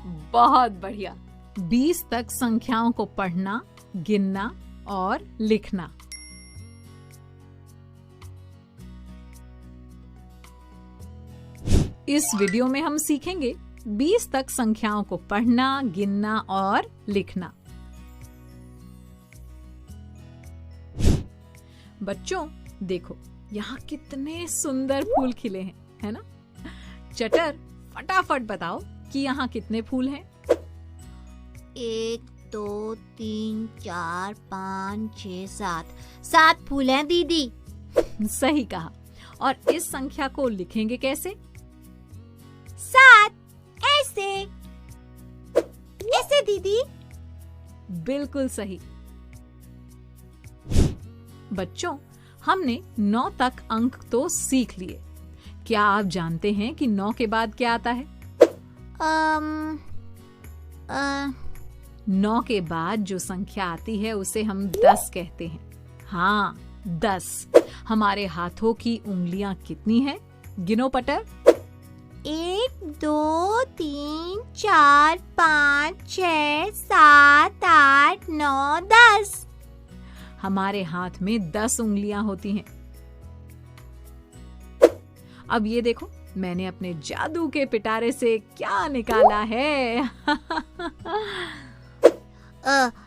बहुत बढ़िया। 20 तक संख्याओं को पढ़ना, गिनना और लिखना। इस वीडियो में हम सीखेंगे 20 तक संख्याओं को पढ़ना, गिनना और लिखना। बच्चों देखो, यहाँ कितने सुंदर फूल खिले हैं, है ना? चटर, फटाफट बताओ कि यहाँ कितने फूल हैं? 1 2 3 4 5 6 7 7 फूल हैं दीदी। सही कहा। और इस संख्या को लिखेंगे कैसे? 7 ऐसे ऐसे दीदी। बिल्कुल सही। बच्चों, हमने 9 तक अंक तो सीख लिए। क्या आप जानते हैं कि 9 के बाद क्या आता है? 9 के बाद जो संख्या आती है उसे हम 10 कहते हैं। हाँ, 10। हमारे हाथों की उंगलियां कितनी हैं? गिनो पटर। 1 2 3 4 5 6 7 8 9 10। हमारे हाथ में 10 उंगलियां होती हैं। अब ये देखो, मैंने अपने जादू के पिटारे से क्या निकाला है।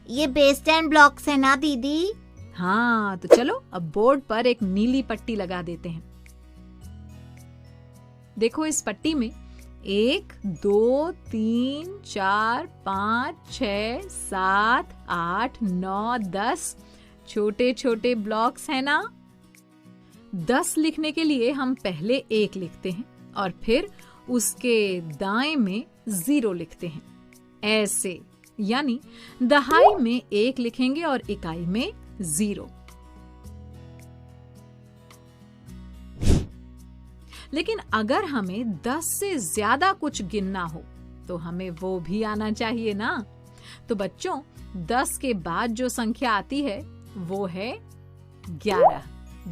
ये बेस 10 ब्लॉक्स है ना दीदी? हाँ, तो चलो अब बोर्ड पर एक नीली पट्टी लगा देते हैं। देखो, इस पट्टी में 1 2 3 4 5 6 7 8 9 10 छोटे छोटे ब्लॉक्स है ना? 10 लिखने के लिए हम पहले 1 लिखते हैं और फिर उसके दाएं में 0 लिखते हैं, ऐसे। यानी दहाई में 1 लिखेंगे और इकाई में 0। लेकिन अगर हमें 10 से ज्यादा कुछ गिनना हो तो हमें वो भी आना चाहिए ना। तो बच्चों, 10 के बाद जो संख्या आती है वो है 11।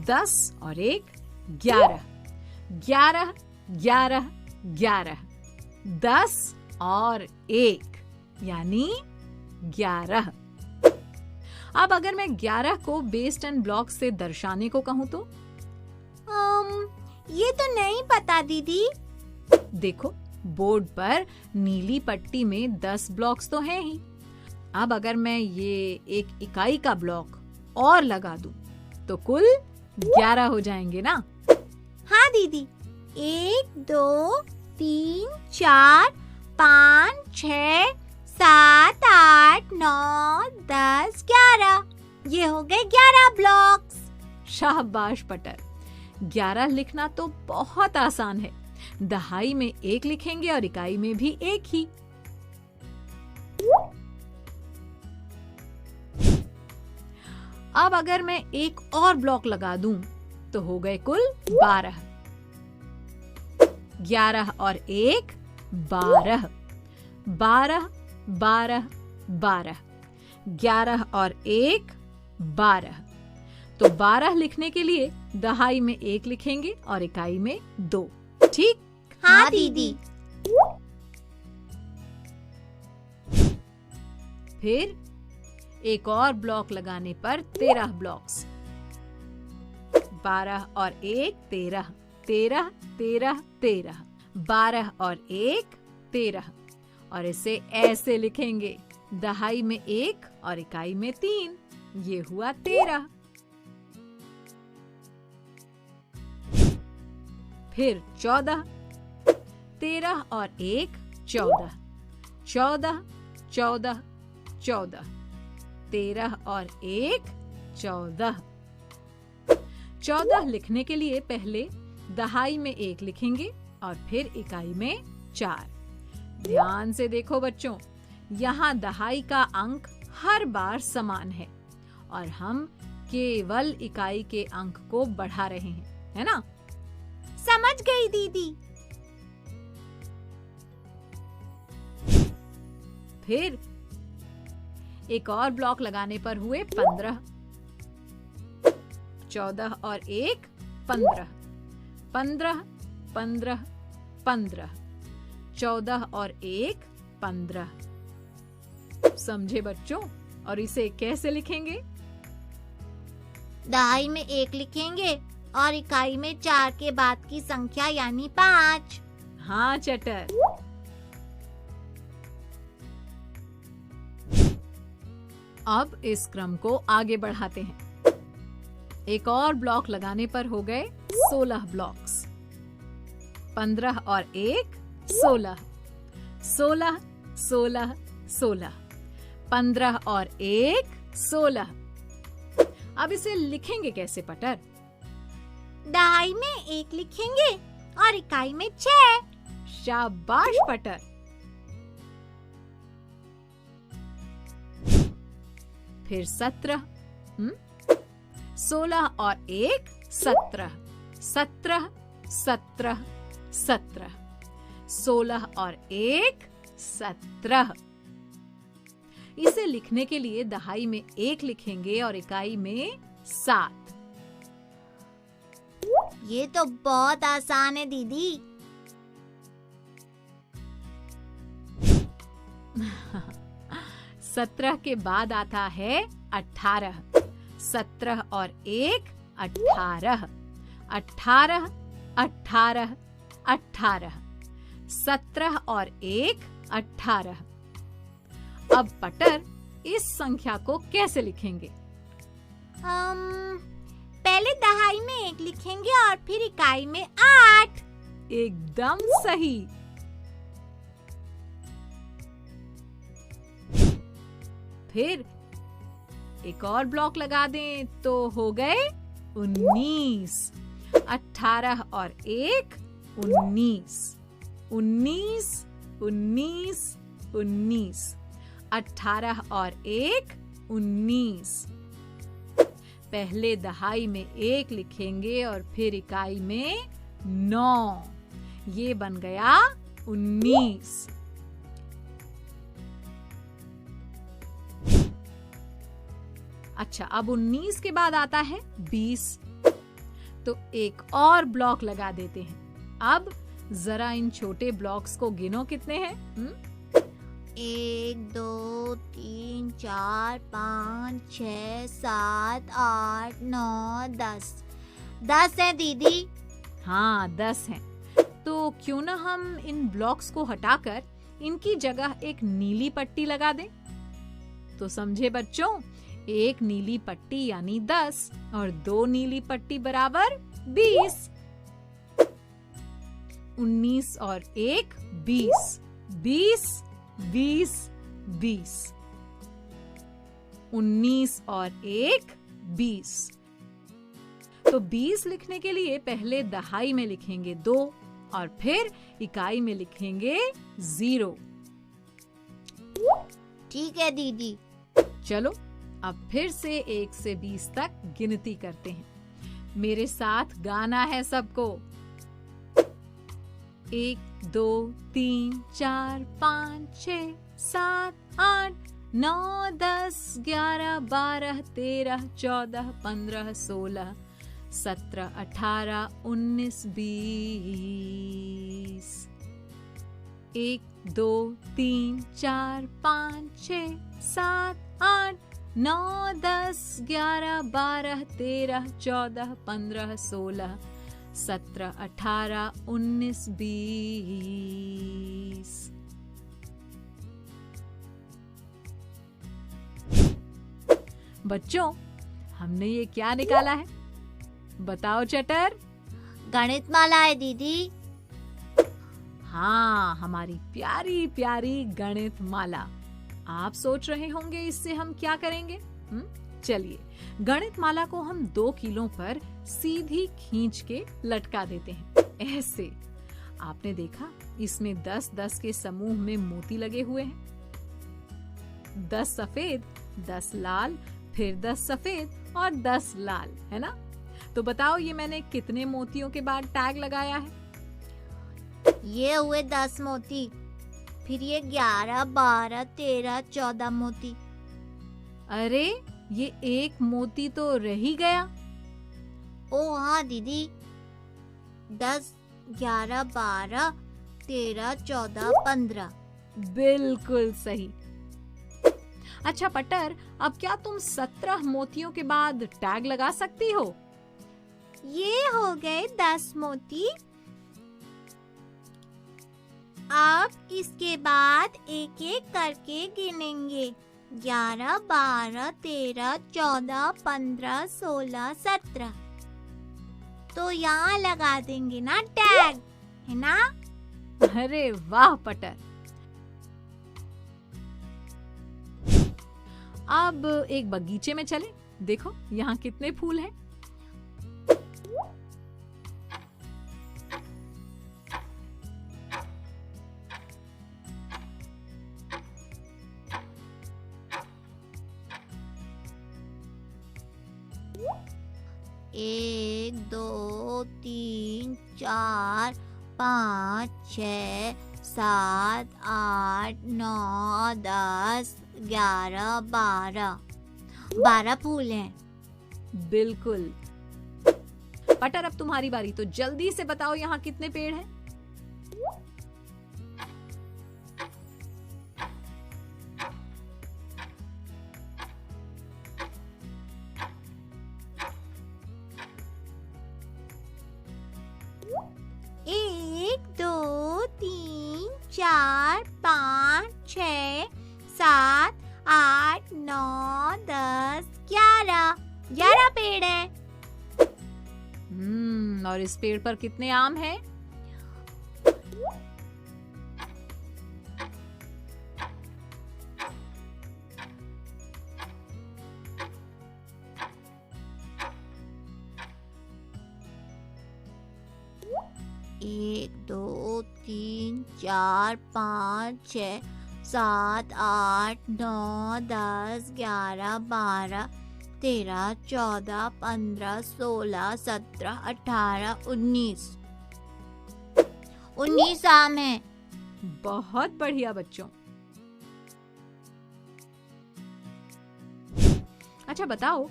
10 और 1 11। 11 11 11। 10 और 1 यानी 11। अब अगर मैं 11 को बेस 10 ब्लॉक से दर्शाने को कहूं तो? ये तो नहीं पता दीदी। देखो, बोर्ड पर नीली पट्टी में 10 ब्लॉक्स तो हैं ही। अब अगर मैं ये एक इकाई का ब्लॉक और लगा दूं तो कुल 11 हो जाएंगे ना? हाँ दीदी। 1 2 3 4 5 6 7 8 9 10 11। ये हो गए 11 ब्लॉक्स। शाबाश पटर। 11 लिखना तो बहुत आसान है। दहाई में 1 लिखेंगे और इकाई में भी 1 ही। अब अगर मैं एक और ब्लॉक लगा दूं तो हो गए कुल 12। 11 और 1 12। 12 12 12। 11 और 1 12। तो 12 लिखने के लिए दहाई में 1 लिखेंगे और इकाई में 2। ठीक? हाँ दीदी। फिर एक और ब्लॉक लगाने पर 13 ब्लॉक्स। 12 और 1 13। 13 13 13। 12 और 1 13। और इसे ऐसे लिखेंगे, दहाई में 1 और इकाई में 3। ये हुआ 13। फिर 14। 13 और 1 14। 14 14 14। 13 और 1 14। 14 लिखने के लिए पहले दहाई में 1 लिखेंगे और फिर इकाई में 4। ध्यान से देखो बच्चों, यहाँ दहाई का अंक हर बार समान है और हम केवल इकाई के अंक को बढ़ा रहे हैं, है ना? समझ गई दीदी। फिर एक और ब्लॉक लगाने पर हुए 15। 14 और 1 15। 15 15 15। 14 और 1 15। समझे बच्चों? और इसे कैसे लिखेंगे? दहाई में 1 लिखेंगे और इकाई में 4 के बाद की संख्या यानी 5। हाँ चटर। अब इस क्रम को आगे बढ़ाते हैं। एक और ब्लॉक लगाने पर हो गए 16 ब्लॉक्स। 15 और 1 16, 16 16 16, 15 और 1 16। अब इसे लिखेंगे कैसे पटर? दहाई में 1 लिखेंगे और इकाई में 6। शाबाश पटर। फिर 17। 16 और 1 17, 17 17 17, 16 और 1 17। इसे लिखने के लिए दहाई में 1 लिखेंगे और इकाई में 7। ये तो बहुत आसान है दीदी। 17 के बाद आता है 18। 17 और 1 18, 18 18 18, 17 और 1 18। अब पटर इस संख्या को कैसे लिखेंगे? पहले दहाई में 1 लिखेंगे और फिर इकाई में 8। एकदम सही। फिर एक और ब्लॉक लगा दें तो हो गए 19। 18 और 1 19, 19 19 19, 18 और 1 19। पहले दहाई में 1 लिखेंगे और फिर इकाई में 9। ये बन गया 19। अच्छा, अब 19 के बाद आता है 20। तो एक और ब्लॉक लगा देते हैं। अब जरा इन छोटे ब्लॉक्स को गिनो, कितने हैं? 1 2 3 4 5 6 7 8 9 10। 10 है दीदी। हाँ 10 हैं। तो क्यों ना हम इन ब्लॉक्स को हटाकर इनकी जगह एक नीली पट्टी लगा दें? तो समझे बच्चों, एक नीली पट्टी यानी 10 और 2 नीली पट्टी बराबर 20। 19 और 1 20, 20 20 20, 19 और 1 20। तो 20 लिखने के लिए पहले दहाई में लिखेंगे 2 और फिर इकाई में लिखेंगे 0। ठीक है दीदी। चलो अब फिर से 1 से 20 तक गिनती करते हैं। मेरे साथ गाना है सबको। 1 2 3 4 5 6 7 8 9 10 11 12 13 14 15 16 17 18 19 20। 1 2 3 4 5 6 7 8 9 10 11 12 13 14 15 16 17 18 19 20। बच्चों, हमने ये क्या निकाला है? बताओ चटर। गणित माला है दीदी। हाँ, हमारी प्यारी प्यारी गणित माला। आप सोच रहे होंगे इससे हम क्या करेंगे? चलिए, गणित माला को हम 2 कीलों पर सीधी खींच के लटका देते हैं। ऐसे। आपने देखा, इसमें 10-10 के समूह में मोती लगे हुए हैं। 10 सफेद, 10 लाल, फिर 10 सफेद और 10 लाल, है ना? तो बताओ, ये मैंने कितने मोतियों के बाद टैग लगाया है? ये हुए 10 मोती। फिर ये 11 12 13 14 मोती। अरे, ये एक मोती तो रह ही गया। ओ हाँ दीदी। 10 11 12 13 14 15। बिल्कुल सही। अच्छा पटर, अब क्या तुम 17 मोतियों के बाद टैग लगा सकती हो? ये हो गए 10 मोती। अब इसके बाद एक एक करके गिनेंगे। 11, 12, 13, 14, 15, 16, 17। तो यहाँ लगा देंगे ना टैग, है ना? अरे वाह पटर। अब एक बगीचे में चले, देखो यहाँ कितने फूल हैं। एक, दो, तीन, चार, 5, 6, 7, 8, 9, 10, 11, 12। 12 फूल हैं। बिल्कुल। पटर अब तुम्हारी बारी, तो जल्दी से बताओ यहाँ कितने पेड़ हैं? एक, दो, तीन, 4, 5, 6, 7, 8, 9, 10, 11। 11 पेड़ हैं। और इस पेड़ पर कितने आम हैं? एक, दो, तीन, 4, 5, 6, 7, 8, 9, 10, 11, 12, 13, 14, 15, 16, 17, 18, 19। 19 आम हैं। बहुत बढ़िया बच्चों। अच्छा बताओ,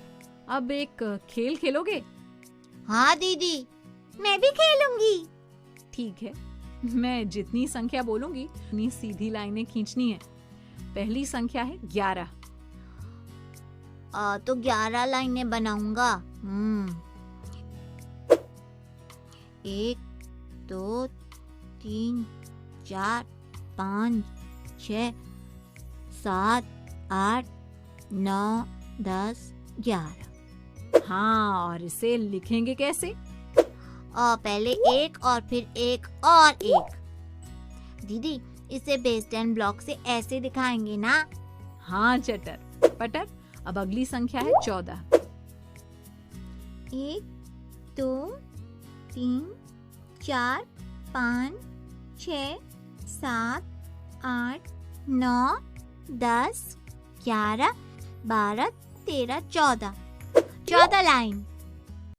अब एक खेल खेलोगे? हाँ दीदी, मैं भी खेलूंगी। ठीक है, मैं जितनी संख्या बोलूंगी उतनी सीधी लाइनें खींचनी है। पहली संख्या है 11। तो 11 लाइनें बनाऊंगा। 1, 2, 3, 4, 5, 6, 7, 8, 9, 10, 11। हाँ, और इसे लिखेंगे कैसे? और पहले एक और फिर एक और एक। दीदी, इसे बेस 10 ब्लॉक से ऐसे दिखाएंगे ना? हाँ चटर। पटर, अब अगली संख्या है 14। 1, 2, 3, 4, 5, 6, 7, 8, 9, 10, 11, 12, 13, 14। 14 लाइन।